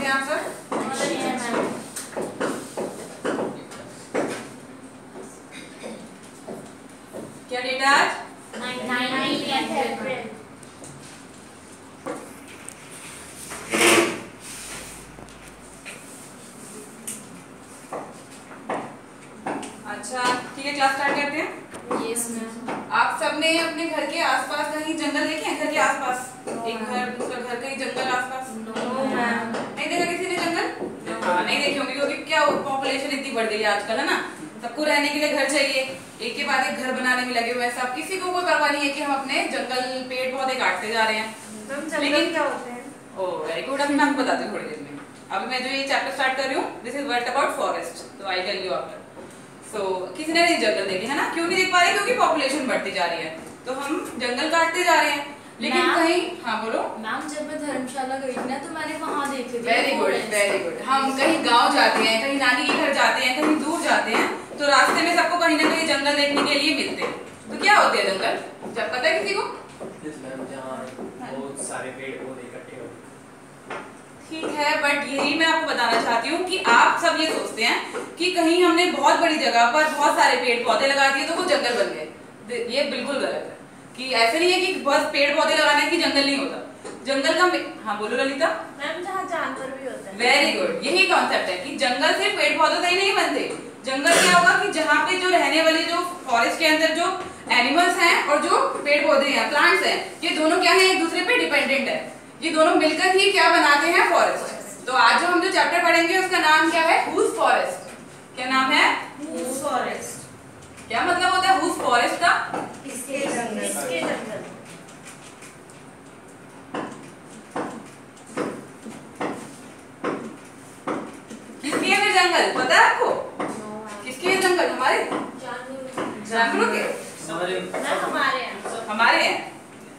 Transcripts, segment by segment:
हैं आप सब? क्या डेट है आज? 19 अप्रैल। अच्छा ठीक है, क्लास स्टार्ट करते हैं। Yes ma'am. आप सबने अपने घर के आसपास कहीं जंगल देखे हैं? घर के आसपास एक घर, दूसरा घर, कहीं जंगल आसपास? No ma'am. नहीं देखा किसी ने जंगल? हाँ नहीं देखे होंगे, क्योंकि क्या पॉपुलेशन इतनी बढ़ गई है आजकल, है ना? सबको रहने के लिए घर चाहिए, एक के बाद एक घर बनाने में लगे हुए हैं सब। किसी को कोई परवाह नहीं है कि हम अपने जंगल पेड़ पौधे काटते जा रहे हैं। लेकिन क्या होते हैं? ओह वेरी गुड, अभी मैं आपको बताती हूँ थोड़ी देर में। अभी मैं जो ये चैप्टर स्टार्ट कर रही हूँ, this is word about forest, तो आई टेल यू आफ्टर। सो किसी ने नहीं जंगल देखे, है ना? क्यों नहीं देख पा रहे? क्योंकि पॉपुलेशन बढ़ती जा रही है, तो हम जंगल काटते जा रहे हैं। लेकिन कहीं, हाँ बोलो मैम। जब मैं धर्मशाला गई थी ना, तो मैंने वहाँ देखे थे। Very good very good. हम कहीं गांव जाते हैं, कहीं नानी के घर जाते हैं, कहीं दूर जाते हैं, तो रास्ते में सबको कहीं ना कहीं जंगल देखने के लिए मिलते हैं। तो क्या होते हैं जंगल? जब पता है किसी को? जहाँ बहुत सारे पेड़ पौधे इकट्ठे हो। ठीक है, बट यही मैं आपको बताना चाहती हूँ कि आप सब ये सोचते हैं कि कहीं हमने बहुत बड़ी जगह पर बहुत सारे पेड़ पौधे लगा दिए तो वो जंगल बन गए। ये बिल्कुल गलत है कि ऐसे नहीं है कि बस पेड़ पौधे लगाने की जंगल नहीं होता। जंगल का, हाँ बोलो ललिता। मैम जहाँ जानवर भी होते हैं। वेरी गुड, यही कॉन्सेप्ट है कि जंगल सिर्फ पेड़ पौधों से ही नहीं बनते। जंगल क्या होगा कि जहाँ पे जो रहने वाले, जो फॉरेस्ट के अंदर जो एनिमल्स हैं और जो पेड़ पौधे हैं, प्लांट्स हैं, ये दोनों क्या है? एक दूसरे पे डिपेंडेंट है। ये दोनों मिलकर ही क्या बनाते हैं? फॉरेस्ट। तो आज जो हम जो चैप्टर पढ़ेंगे उसका नाम क्या है? Whose forest. क्या नाम है? Whose forest. क्या मतलब होता है हुज फॉरेस्ट का? किसके जंगल? किसके जंगल? किसके है फिर जंगल? पता है आपको? किसके है जंगल? हमारे जानवरों के? हमारे हैं।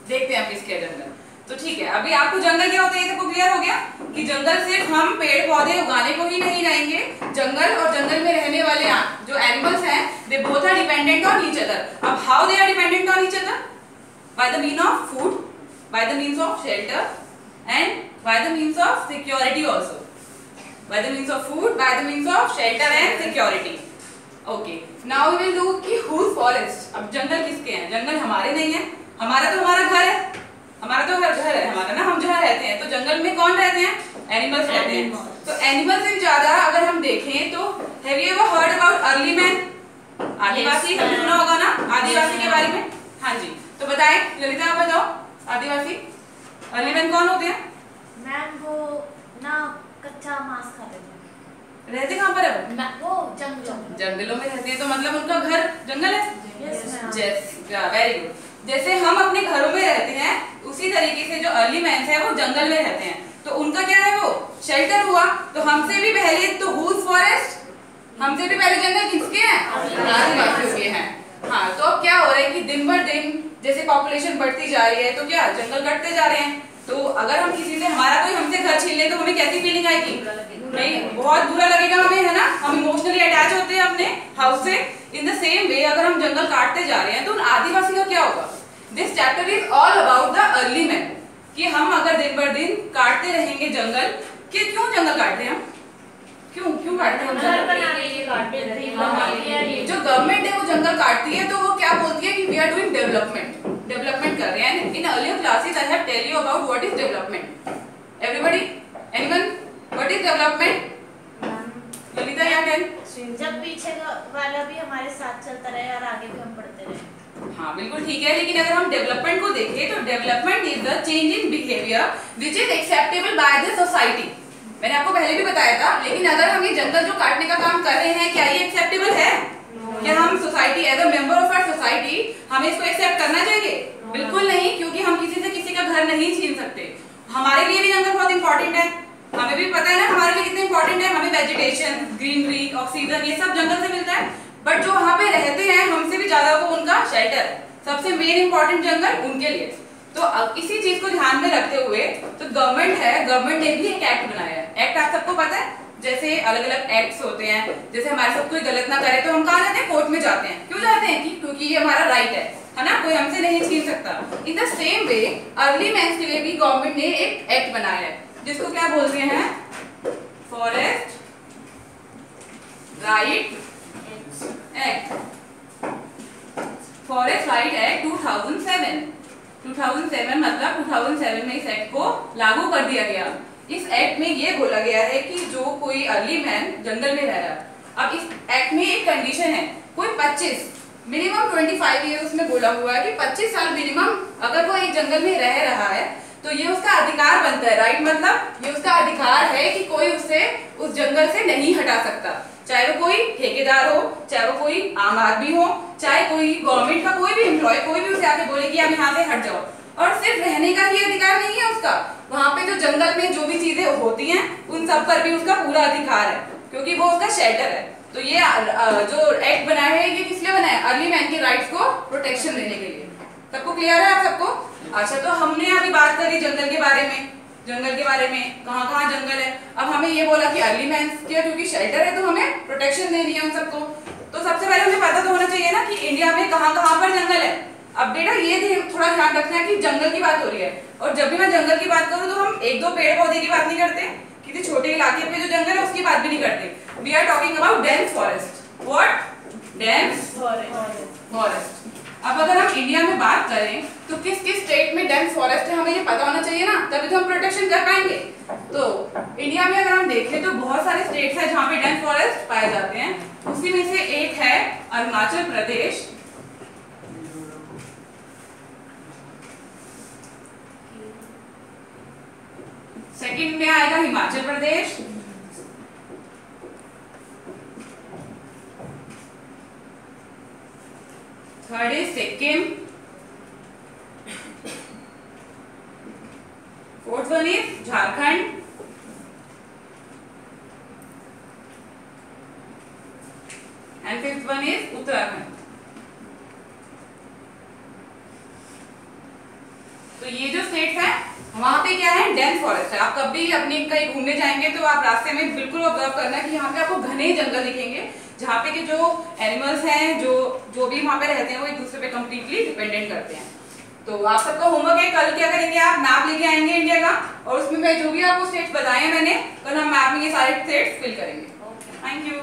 देखते हैं हम किसके है जंगल। तो ठीक है, अभी आपको जंगल क्या होता है ये सबको क्लियर हो गया कि जंगल सिर्फ हम पेड़ पौधे उगाने को ही नहीं लाएंगे। जंगल और जंगल में रहने वाले जो एनिमल्स हैं, they both are dependent on each other. अब how they are dependent on each other? By the mean of food, by the means of shelter and by the means of security also. By the means of food, by the means of shelter and security. Okay, now we will do कि whose forest. अब जंगल किसके हैं? जंगल हमारे नहीं है। हमारा तो हमारा घर है, हमारा तो घर है हमारा ना, हम जहाँ रहते हैं। तो जंगल में कौन रहते हैं? एनिमल्स रहते हैं। तो एनिमल्स इन ज्यादा अगर हम देखें तो have you ever heard about early man? आदिवासी कभी सुना होगा ना आदिवासी के बारे में? हाँ जी, तो बताएं ललिता, आप बताओ आदिवासी अर्ली मैन कौन होते हैं? मैम वो ना कच्चा मांस खाते थे। रहते कहाँ पर है? वो जंगलों में रहते हैं। तो मतलब उनका घर जंगल है। Very good. जैसे हम अपने घरों में रहते हैं, उसी तरीके से जो अर्ली मैन्स है वो जंगल में रहते हैं। तो उनका क्या है? वो शेल्टर हुआ। तो हमसे भी पहले तो हुज फॉरेस्ट, हमसे भी पहले जंगल किसके हैं? आदिवासियों के हैं। हाँ, तो अब क्या हो रहा है कि दिन बर दिन जैसे पॉपुलेशन बढ़ती जा रही है तो क्या जंगल कटते जा रहे हैं। तो अगर हम किसी से, हमारा कोई हमसे घर छीन ले तो हमें कैसी फीलिंग आएगी? नहीं, बहुत बुरा लगेगा हमें, है ना? हम इमोशनली अटैच होते हैं अपने हाउस से। इन द सेम वे अगर हम जंगल काटते जा रहे हैं तो उन आदिवासी का क्या होगा? This chapter is all about the early man, कि हम अगर दिन बर दिन काटते रहेंगे जंगल, कि क्यों जंगल काटते हैं हम? क्यों काटते हैं? घर बनाने के लिए काटते हैं। जो गवर्नमेंट है वो जंगल काटती है तो वो क्या बोलती है कि वी आर डूइंग डेवलपमेंट कर रहे हैं। In earlier classes I have tell you about what is development. Everybody, anyone, what is development? Lalita या टेल? जब पीछे वाला भी हमारे साथ चलता रहे और आगे भी हम बढ़ते रहे। हाँ बिल्कुल ठीक है, लेकिन अगर हम डेवलपमेंट को देखें तो development is the change in behaviour which is acceptable by the society. मैंने आपको पहले भी बताया था। लेकिन अगर हम ये जंगल जो काटने का काम कर रहे हैं, क्या ये एक्सेप्टेबल है? क्या हम society as a member of our society हमें इसको एक्सेप्ट करना चाहिए? बिल्कुल नहीं, क्योंकि हम किसी से किसी का घर नहीं छीन सकते। हमारे लिए भी जंगल बहुत इंपॉर्टेंट है। हमें भी पता है ना हमारे लिए कितने इंपॉर्टेंट है। हमें वेजिटेशन, ग्रीनरी, ऑक्सीजन, ये सब जंगल से मिलता है। बट जो वहाँ पे रहते हैं हमसे भी ज्यादा वो उनका शेल्टर, सबसे मेन इंपॉर्टेंट जंगल उनके लिए। तो इसी चीज को ध्यान में रखते हुए तो गवर्नमेंट ने भी एक एक्ट बनाया है। एक्ट आप सबको पता है, जैसे अलग अलग एक्ट्स होते हैं। जैसे हमारे साथ कोई गलत ना करे तो हम कहाँ जाते हैं? कोर्ट में जाते हैं। क्यों जाते हैं? क्योंकि ये हमारा राइट है ना, कोई हमसे नहीं छीन सकता। In the same way early man's के लिए भी गवर्नमेंट ने एक एक्ट बनाया है जिसको क्या बोलते हैं? Forest right act, forest right act 2007 मतलब 2007 में इस एक्ट को लागू कर दिया गया। इस एक्ट में ये बोला गया है कि जो कोई अर्ली मैन जंगल में रह रहा है, अब इस एक्ट में एक कंडीशन है, कोई 25 मिनिमम 25 ईयर उसमें बोला हुआ है कि 25 साल मिनिमम अगर वो एक जंगल में रह रहा है तो ये उसका अधिकार बनता है। राइट मतलब ये उसका अधिकार है कि कोई उससे उस जंगल से नहीं हटा सकता, चाहे वो कोई ठेकेदार हो, चाहे वो कोई आम आदमी हो, चाहे कोई गवर्नमेंट का कोई भी एम्प्लॉय, कोई भी उसे आके बोले कि आप यहाँ से हट जाओ। और सिर्फ रहने का ही अधिकार नहीं है उसका, वहां पे जो जंगल में जो भी चीजें होती हैं उन सब पर भी उसका पूरा अधिकार है, क्योंकि वो उसका शेल्टर है। तो ये जो एक्ट बनाया है ये किस लिए बनाया है? अर्ली मैन के राइट्स को प्रोटेक्शन देने के लिए। सबको क्लियर है आप सबको? अच्छा, तो हमने अभी बात करी जंगल के बारे में, जंगल के बारे में कहाँ कहाँ जंगल है। अब हमें ये बोला कि अर्ली मैन के क्योंकि शेल्टर है तो हमें प्रोटेक्शन देनी है उन सबको। तो सबसे पहले हमें पता तो होना चाहिए ना कि इंडिया में कहाँ कहाँ पर जंगल है। अब बेटा ये थोड़ा ध्यान रखना है कि जंगल की बात हो रही है, और जब भी मैं जंगल की बात करूँ तो हम एक दो पेड़ पौधे की बात नहीं करते, किसी छोटे इलाके पे जो जंगल है उसकी बात भी नहीं करते। We are talking about dense forest. What? Dense forest. अब अगर हम इंडिया में बात करें तो किस किस स्टेट में डेंस फॉरेस्ट है हमें ये पता होना चाहिए ना, तभी तो हम प्रोटेक्शन कर पाएंगे। तो इंडिया में अगर हम देखें तो बहुत सारे स्टेट्स हैं जहाँ पे डेंस फॉरेस्ट पाए जाते हैं। उसी में से एक है अरुणाचल प्रदेश, सेकंड में आएगा Himachal Pradesh, third is Sikkim, fourth one is Jharkhand, and fifth one is Uttarakhand. तो ये जो स्टेट्स हैं वहां पे क्या है? डेंस फॉरेस्ट है। आप कभी अपने कहीं घूमने जाएंगे तो आप रास्ते में बिल्कुल ऑब्जर्व करना कि यहाँ पे आपको घने जंगल दिखेंगे, जहाँ पे के जो एनिमल्स हैं, जो भी वहाँ पे रहते हैं वो एक दूसरे पे कंप्लीटली डिपेंडेंट करते हैं। तो आप सबका होमवर्क है, कल क्या करेंगे आप मैप लेके आएंगे इंडिया का, और उसमें मैं जो भी आपको स्टेट्स बताए हैं मैंने, कल हम मैप में ये सारे स्टेट्स फिल करेंगे। Thank you.